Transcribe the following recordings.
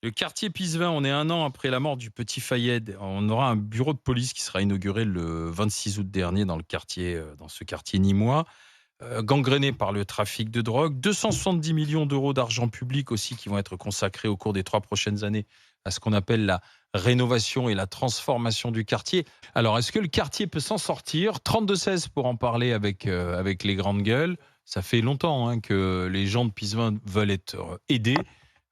Le quartier Pisevin, on est 1 an après la mort du petit Fayed. On aura un bureau de police qui sera inauguré le 26 août dernier dans le quartier, dans ce quartier nîmois, gangréné par le trafic de drogue. 270 millions d'euros d'argent public aussi qui vont être consacrés au cours des 3 prochaines années à ce qu'on appelle la rénovation et la transformation du quartier. Alors, est-ce que le quartier peut s'en sortir? 32-16 pour en parler avec les grandes gueules. Ça fait longtemps que les gens de Pisevin veulent être aidés,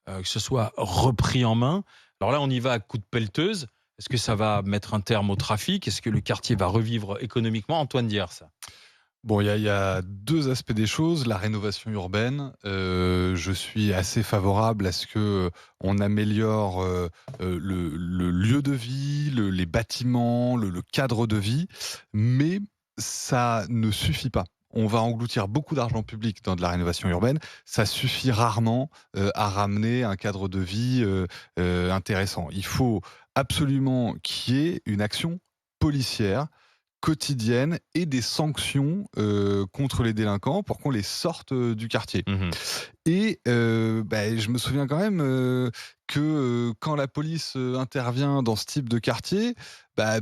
que ce soit repris en main. Alors là, on y va à coups de pelleteuse. Est-ce que ça va mettre un terme au trafic? Est-ce que le quartier va revivre économiquement? Antoine Dier, ça. Bon, il y a 2 aspects des choses. La rénovation urbaine, je suis assez favorable à ce que on améliore, le lieu de vie, les bâtiments, le cadre de vie, mais ça ne suffit pas. On va engloutir beaucoup d'argent public dans de la rénovation urbaine. Ça suffit rarement, à ramener un cadre de vie, intéressant. Il faut absolument qu'il y ait une action policière quotidienne et des sanctions, contre les délinquants pour qu'on les sorte, du quartier. Mhm. Et je me souviens quand même, que, quand la police, intervient dans ce type de quartier,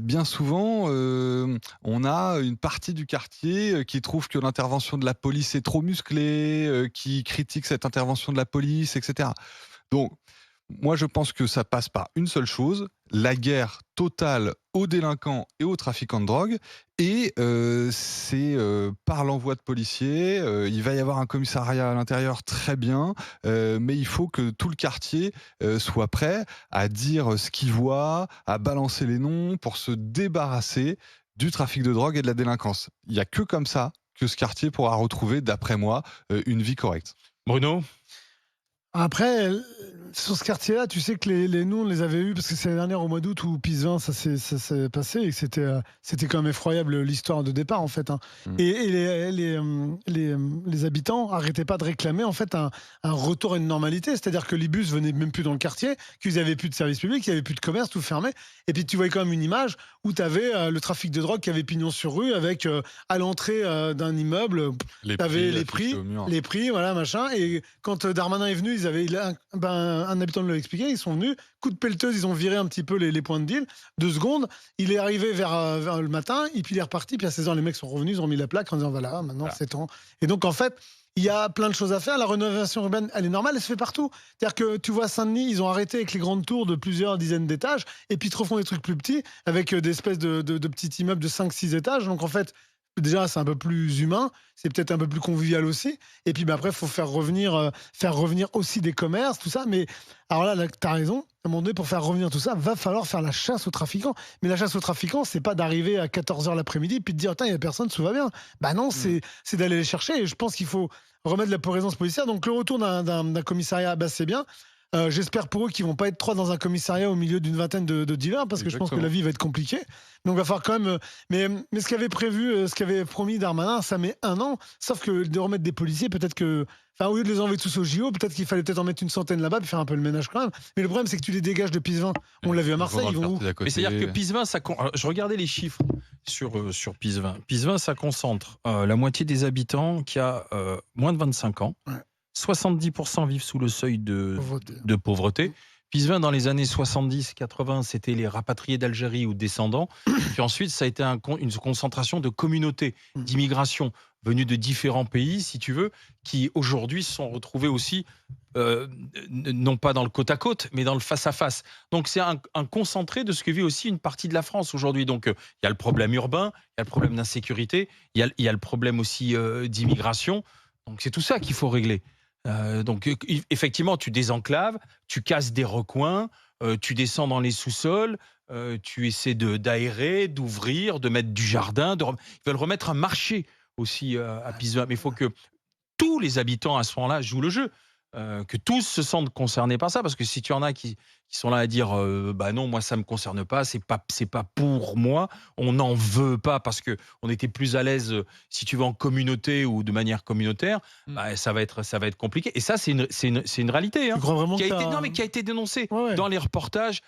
bien souvent, on a une partie du quartier, qui trouve que l'intervention de la police est trop musclée, qui critique cette intervention de la police et cetera. Donc moi, je pense que ça passe par une seule chose, la guerre totale aux délinquants et aux trafiquants de drogue. Et c'est par l'envoi de policiers. Il va y avoir un commissariat à l'intérieur, très bien, mais il faut que tout le quartier soit prêt à dire ce qu'il voit, à balancer les noms pour se débarrasser du trafic de drogue et de la délinquance. Il n'y a que comme ça que ce quartier pourra retrouver, d'après moi, une vie correcte. Bruno? Après, sur ce quartier-là, tu sais que les nous, on les avait eus parce que c'est l'année dernière au mois d'août où Pisevin, ça s'est passé et que c'était quand même effroyable l'histoire de départ en fait, hein. Mmh. Et les habitants arrêtaient pas de réclamer en fait un retour à une normalité. C'est-à-dire que les bus venaient même plus dans le quartier, qu'ils avaient plus de services publics, qu'il y avait plus de commerce, tout fermé. Et puis tu voyais quand même une image où tu avais le trafic de drogue qui avait pignon sur rue avec à l'entrée d'un immeuble, Les tu avais prix affichés au mur. les prix, voilà, machin. Et quand Darmanin est venu, un habitant de l'a expliqué, ils sont venus, coup de pelleteuse, ils ont viré un petit peu les points de deal. 2 secondes, il est arrivé vers le matin, et puis il est reparti, puis à 16 h les mecs sont revenus, ils ont mis la plaque en disant voilà, maintenant Voilà. c'est temps. Et donc en fait, il y a plein de choses à faire. La rénovation urbaine, elle est normale, elle se fait partout. C'est-à-dire que tu vois, à Saint-Denis, ils ont arrêté avec les grandes tours de plusieurs dizaines d'étages, et puis ils te refont des trucs plus petits, avec des espèces de petits immeubles de 5-6 étages. Donc en fait, déjà, c'est un peu plus humain, c'est peut-être un peu plus convivial aussi. Et puis après, il faut faire revenir aussi des commerces, tout ça. Mais alors là, tu as raison. À un moment donné, pour faire revenir tout ça, va falloir faire la chasse aux trafiquants. Mais la chasse aux trafiquants, c'est pas d'arriver à 14 h l'après-midi puis de dire, il n'y a personne, tout va bien. Bah non, Mmh. c'est d'aller les chercher. Et je pense qu'il faut remettre de la présence policière. Donc le retour d'un commissariat, c'est bien. J'espère pour eux qu'ils vont pas être 3 dans un commissariat au milieu d'une vingtaine de dealers, parce que je pense que la Exactement. vie va être compliquée. Donc il va falloir quand même. Mais ce qu'avait prévu, ce qu'avait promis Darmanin, ça met 1 an. Sauf que de remettre des policiers, peut-être que. Enfin, au lieu de les envoyer tous au JO, peut-être qu'il fallait peut-être en mettre une centaine là-bas puis faire un peu le ménage quand même. Mais le problème, c'est que tu les dégages de Pisevin. On l'a vu à Ils vont Marseille, dans ils le vont où? quartier d'à Mais c'est-à-dire que côté. Pisevin, alors, je regardais les chiffres sur Pisevin. Pisevin, ça concentre la moitié des habitants qui a moins de 25 ans. Ouais, 70% vivent sous le seuil pauvreté. de pauvreté. Pisevin, dans les années 70-80, c'était les rapatriés d'Algérie ou descendants. Puis ensuite, ça a été une concentration de communautés, d'immigration, venues de différents pays, si tu veux, qui aujourd'hui se sont retrouvés aussi, non pas dans le côte à côte, mais dans le face à face. Donc c'est un concentré de ce que vit aussi une partie de la France aujourd'hui. Donc il y a le problème urbain, il y a le problème d'insécurité, il y a le problème aussi d'immigration. Donc c'est tout ça qu'il faut régler. Donc effectivement, tu désenclaves, tu casses des recoins, tu descends dans les sous-sols, tu essaies d'aérer, d'ouvrir, de mettre du jardin. Ils veulent remettre un marché aussi à Pisevin. Mais il faut que tous les habitants à ce moment-là jouent le jeu. Que tous se sentent concernés par ça, parce que si tu en as qui qui sont là à dire bah non, moi ça me concerne pas, c'est pas pour moi, on n'en veut pas parce que on était plus à l'aise, si tu veux, en communauté ou de manière communautaire, bah, ça va être compliqué. Et ça, c'est une réalité, Tu hein, crois vraiment qui a que été, t'as... non, mais qui a été dénoncée Ouais, ouais. dans les reportages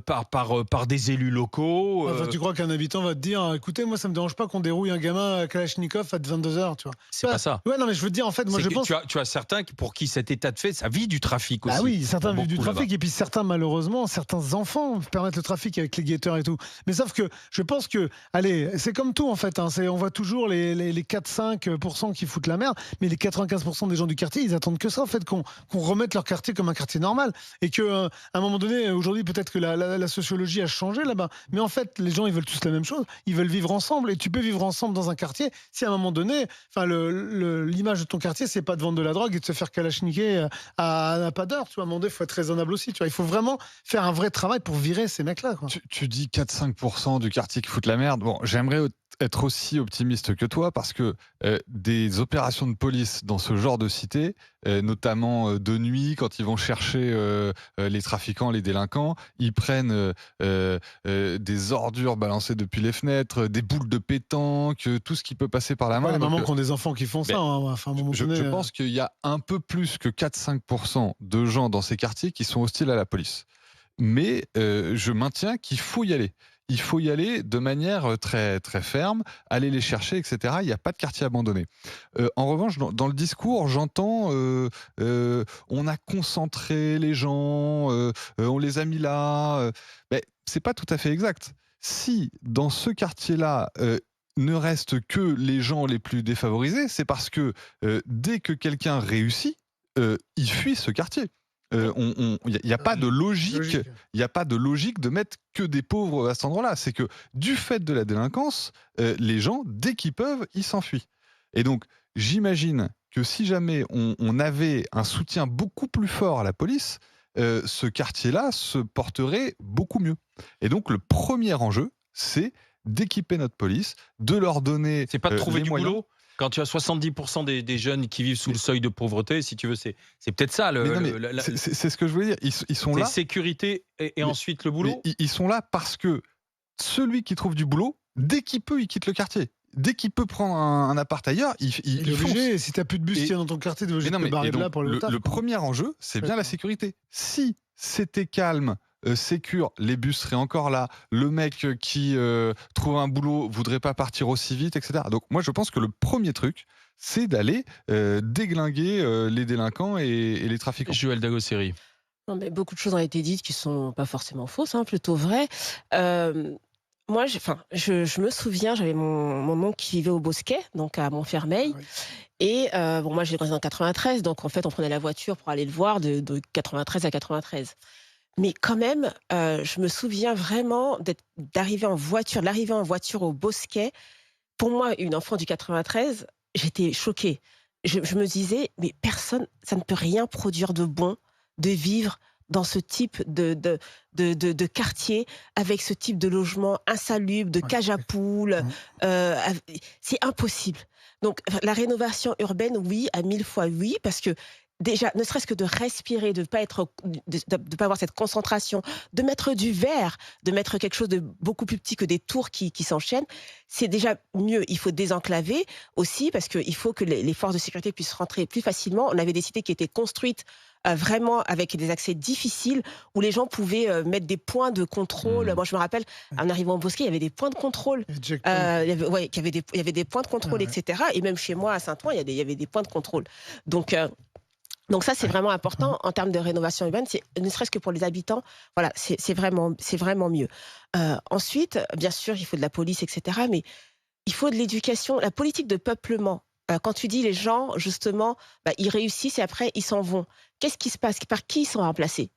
par des élus locaux. Enfin, tu crois qu'un habitant va te dire, écoutez, moi ça me dérange pas qu'on dérouille un gamin à Kalachnikov à 22h, tu vois. C'est pas ça. Ouais, non, mais je veux te dire, en fait, moi C'est je que pense... tu as certains pour qui cet état de fait, ça vit du trafic aussi. Ah oui, certains Pour vivent du beaucoup, trafic là-bas. et puis certains, malheureusement, certains enfants permettent le trafic avec les guetteurs et tout. Mais sauf que je pense que, allez, c'est comme tout en fait. Hein, on voit toujours les 4-5% qui foutent la merde, mais les 95% des gens du quartier, ils attendent que ça en fait, qu'on remette leur quartier comme un quartier normal. Et que à un moment donné, aujourd'hui, peut-être que la sociologie a changé là-bas. Mais en fait, les gens, ils veulent tous la même chose. Ils veulent vivre ensemble. Et tu peux vivre ensemble dans un quartier si à un moment donné, enfin, l'image de ton quartier, c'est pas de vendre de la drogue et de se faire kalachniquer à pas d'heure. Tu vois, à un moment donné, il faut être raisonnable aussi. Tu vois, il faut vraiment faire un vrai travail pour virer ces mecs-là. Quoi. Tu dis 4-5% du quartier qui foutent la merde. Bon, j'aimerais être aussi optimiste que toi parce que des opérations de police dans ce genre de cité, notamment de nuit, quand ils vont chercher les trafiquants, les délinquants, ils prennent des ordures balancées depuis les fenêtres, des boules de pétanque, tout ce qui peut passer par la main. Les Donc, mamans qui ont des enfants qui font ça. ben, Hein. Enfin, à un moment je donné, pense qu'il y a un peu plus que 4-5% de gens dans ces quartiers qui sont hostiles à la police. Mais je maintiens qu'il faut y aller. Il faut y aller de manière très, très ferme, aller les chercher, etc. Il n'y a pas de quartier abandonné. En revanche, dans le discours, j'entends on a concentré les gens, on les a mis là. Mais c'est pas tout à fait exact. Si dans ce quartier-là, ne reste que les gens les plus défavorisés, c'est parce que dès que quelqu'un réussit, il fuit ce quartier. Il n'y a pas de logique. Il n'y a pas de logique de mettre que des pauvres à cet endroit-là. C'est que du fait de la délinquance, les gens, dès qu'ils peuvent, ils s'enfuient. Et donc, j'imagine que si jamais on avait un soutien beaucoup plus fort à la police, ce quartier-là se porterait beaucoup mieux. Et donc, le premier enjeu, c'est d'équiper notre police, de leur donner C'est pas de trouver les du moyens. boulot. Quand tu as 70% des jeunes qui vivent sous le seuil de pauvreté, si tu veux, c'est peut-être ça. C'est ce que je voulais dire. Ils sont là. Sécurité et ensuite le boulot. Ils sont là parce que celui qui trouve du boulot, dès qu'il peut, il quitte le quartier. Dès qu'il peut prendre un appart ailleurs, il est obligé. Si tu n'as plus de bus qui est dans ton quartier, tu es obligé de te barrer de là pour le taf. Le premier enjeu, c'est bien la sécurité. Si c'était calme, sécure, les bus seraient encore là, le mec qui trouve un boulot voudrait pas partir aussi vite, etc. Donc moi je pense que le premier truc, c'est d'aller déglinguer les délinquants et les trafiquants. Joël Dagosseri. Non, mais beaucoup de choses ont été dites qui sont pas forcément fausses, hein, plutôt vraies. Moi, je me souviens, j'avais mon oncle qui vivait au Bosquet, donc à Montfermeil. Ah oui. Et bon, moi, j'ai grandi en 93, donc en fait, on prenait la voiture pour aller le voir de 93 à 93. Mais quand même, je me souviens vraiment l'arrivée en voiture au Bosquet. Pour moi, une enfant du 93, j'étais choquée. Je me disais, mais personne, ça ne peut rien produire de bon de vivre dans ce type de quartier, avec ce type de logement insalubre, de cage à poules. C'est impossible. Donc, la rénovation urbaine, oui, à 1000 fois oui, parce que déjà, ne serait-ce que de respirer, de pas avoir cette concentration, de mettre du verre, de mettre quelque chose de beaucoup plus petit que des tours qui s'enchaînent, c'est déjà mieux. Il faut désenclaver aussi, parce qu'il faut que les forces de sécurité puissent rentrer plus facilement. On avait des cités qui étaient construites vraiment avec des accès difficiles, où les gens pouvaient mettre des points de contrôle. Moi, je me rappelle, en arrivant au Bosquet, il y avait des points de contrôle. Il y avait des points de contrôle, etc. Et même chez moi, à Saint-Ouen, il y avait des points de contrôle. Donc ça, c'est vraiment important en termes de rénovation urbaine, ne serait-ce que pour les habitants. Voilà, c'est vraiment mieux. Ensuite, bien sûr, il faut de la police, etc. Mais il faut de l'éducation, la politique de peuplement. Quand tu dis les gens, justement, ils réussissent et après, ils s'en vont. Qu'est-ce qui se passe? Par qui ils sont remplacés?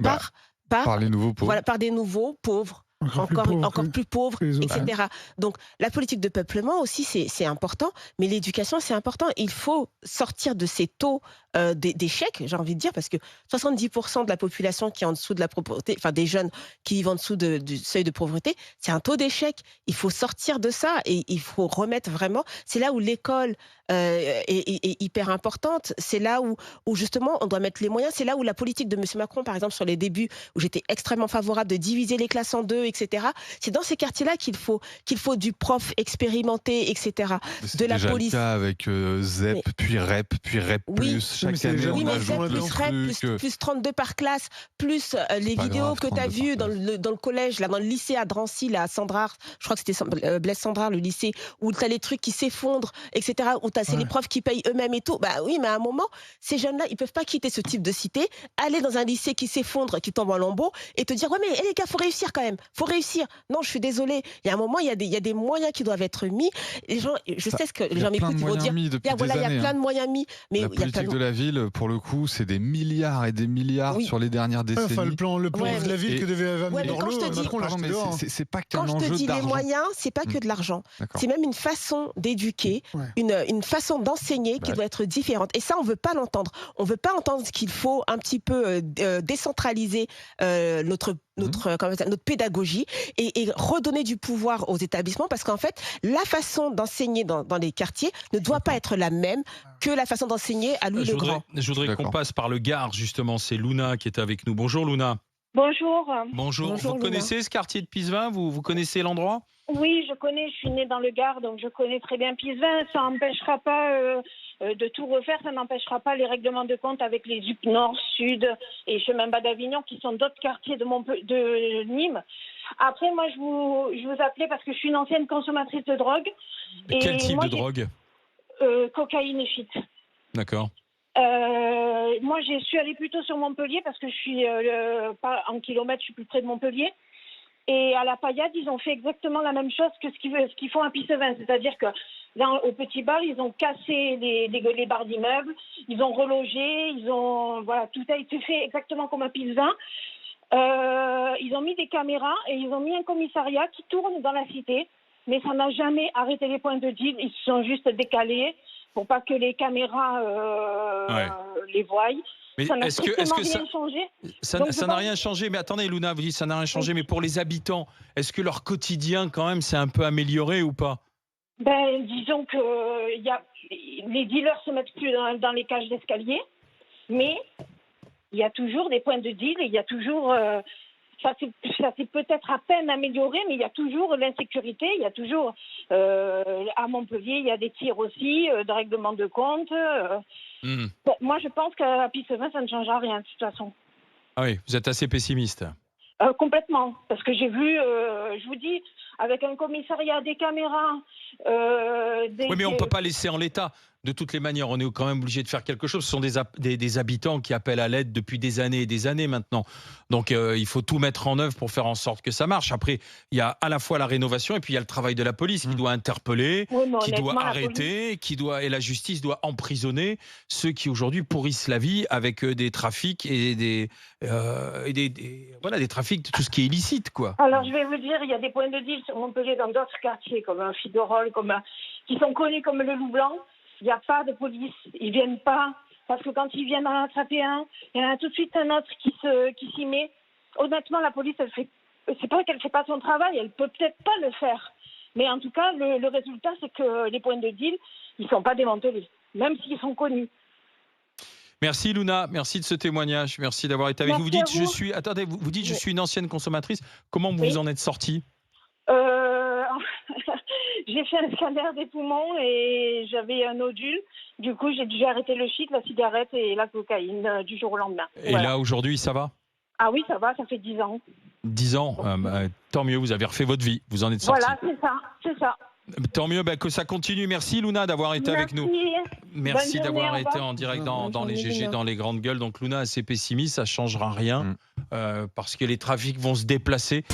Par les nouveaux pauvres. Voilà, par des nouveaux pauvres. Encore plus pauvres, etc. Donc, la politique de peuplement aussi, c'est important, mais l'éducation, c'est important. Il faut sortir de ces taux des chèques, j'ai envie de dire, parce que 70% de la population qui est en dessous de la pauvreté, enfin des jeunes qui vivent en dessous du seuil de pauvreté, c'est un taux d'échec. Il faut sortir de ça et il faut remettre vraiment. C'est là où l'école est hyper importante. C'est là où justement on doit mettre les moyens. C'est là où la politique de M. Macron, par exemple, sur les débuts, où j'étais extrêmement favorable de diviser les classes en deux, etc. C'est dans ces quartiers-là qu'il faut du prof expérimenté, etc. C'est De la déjà police. le cas avec ZEP, Mais- puis REP Oui. plus. Mais Chaque c'est les année, jeunes Oui, on mais qui ajoute vont ZEP là-dedans. plus REP, plus 32 par classe, plus les pas vidéos grave, que tu as 32 par vues dans classe. dans le collège, là, dans le lycée à Drancy, là, à Sandrard, je crois que c'était Blaise Sandrard, le lycée, où tu as les trucs qui s'effondrent, etc., où c'est les Ouais. profs qui payent eux-mêmes et tout. Bah oui, mais à un moment, ces jeunes-là, ils peuvent pas quitter ce type de cité, aller dans un lycée qui s'effondre, qui tombe en lambeaux, et te dire, ouais, mais les gars, faut réussir quand même, faut réussir. Non, je suis désolée. Il y a un moment, il y a des moyens qui doivent être mis. Les gens, je sais ce que les Il y gens a plein m'écoutent, de ils vont moyens dire, mis depuis voilà, des il y a années. plein de moyens mis, mais La il y a plein politique de la ville, pour le coup, c'est des milliards et des milliards Oui. sur les dernières Ouais, enfin, décennies. le plan Ouais, de la ville et- que devait Ouais, amener mais quand Borloo, je te dis- Macron l'a Pardon, jeté mais dehors. c'est pas Quand qu'un je te enjeu dis les d'argent. moyens, c'est pas que de l'argent. D'accord. C'est même une façon d'éduquer, Ouais. une façon d'enseigner qui Bah, doit être différente. Et ça, on veut pas l'entendre. On veut pas entendre qu'il faut un petit peu décentraliser notre pédagogie et redonner du pouvoir aux établissements parce qu'en fait, la façon d'enseigner dans les quartiers ne doit pas être la même que la façon d'enseigner à Louis le Grand. Je voudrais qu'on D'accord. passe par le Gard, justement. C'est Luna qui est avec nous. Bonjour Luna. Bonjour. Bonjour. Bonjour, Vous Luna. connaissez ce quartier de Pisevin? Vous connaissez l'endroit? Oui, je connais, je suis née dans le Gard, donc je connais très bien Pisevin. Ça n'empêchera pas de tout refaire, ça n'empêchera pas les règlements de compte avec les UP Nord, Sud et Chemin Bas d'Avignon, qui sont d'autres quartiers de Nîmes. Après, moi, je vous appelais parce que je suis une ancienne consommatrice de drogue. Et Quel type moi, de drogue? Cocaïne et shit. D'accord. Moi, je suis allée plutôt sur Montpellier parce que je suis pas en kilomètres, je suis plus près de Montpellier. Et à la Paillade, ils ont fait exactement la même chose que ce qu'ils font à Pissevin. C'est-à-dire que au Petit Bar, ils ont cassé les barres d'immeubles, ils ont relogé, tout a été fait exactement comme à Pissevin. Ils ont mis des caméras et ils ont mis un commissariat qui tourne dans la cité. Mais ça n'a jamais arrêté les points de deal. Ils se sont juste décalés pour pas que les caméras les voient. Mais Ça n'a est-ce que strictement ça, rien changé. ça Donc, ça n'a rien changé? Mais attendez, Luna, vous dites ça n'a rien changé. Mais pour les habitants, est-ce que leur quotidien, quand même, s'est un peu amélioré ou pas? Ben, disons que les dealers se mettent plus dans les cages d'escalier, mais il y a toujours des points de deal et il y a toujours... ça s'est peut-être à peine amélioré, mais il y a toujours l'insécurité. Il y a toujours, à Montpellier, il y a des tirs aussi, de règlement de compte. Bon, moi, je pense qu'à Pissevin, ça ne changera rien, de toute façon. Ah oui, vous êtes assez pessimiste. Complètement. Parce que j'ai vu, je vous dis, avec un commissariat, des caméras... Oui, mais on ne peut pas laisser en l'état. De toutes les manières, on est quand même obligé de faire quelque chose. Ce sont des habitants qui appellent à l'aide depuis des années et des années maintenant. Donc, il faut tout mettre en œuvre pour faire en sorte que ça marche. Après, il y a à la fois la rénovation et puis il y a le travail de la police qui doit interpeller, Oui, mais qui doit honnêtement, la arrêter, et la justice doit emprisonner ceux qui aujourd'hui pourrissent la vie avec des trafics et des trafics de tout ce qui est illicite, quoi. Alors, je vais vous dire, il y a des points de deal sur Montpellier dans d'autres quartiers, comme un Fidorol, qui sont connus comme le Loup Blanc. Il n'y a pas de police. Ils viennent pas. Parce que quand ils viennent en attraper un, il y en a tout de suite un autre qui s'y met. Honnêtement, la police, c'est pas qu'elle fait pas son travail, elle peut peut-être pas le faire. Mais en tout cas, le résultat, c'est que les points de deal, ils sont pas démantelés, même s'ils sont connus. Merci Luna, merci de ce témoignage, merci d'avoir été avec nous. Vous dites, vous dites, je suis une ancienne consommatrice. Comment vous en êtes sortie? J'ai fait un scanner des poumons et j'avais un nodule. Du coup, j'ai dû arrêter le shit, la cigarette et la cocaïne du jour au lendemain. Et là, aujourd'hui, ça va? Ah oui, ça va, ça fait 10 ans. 10 ans, tant mieux, vous avez refait votre vie, vous en êtes sortie. Voilà, c'est ça. Tant mieux que ça continue. Merci Luna d'avoir été avec nous. Merci d'avoir été en direct dans les GG, dans les grandes gueules. Donc Luna, assez pessimiste, ça ne changera rien parce que les trafics vont se déplacer.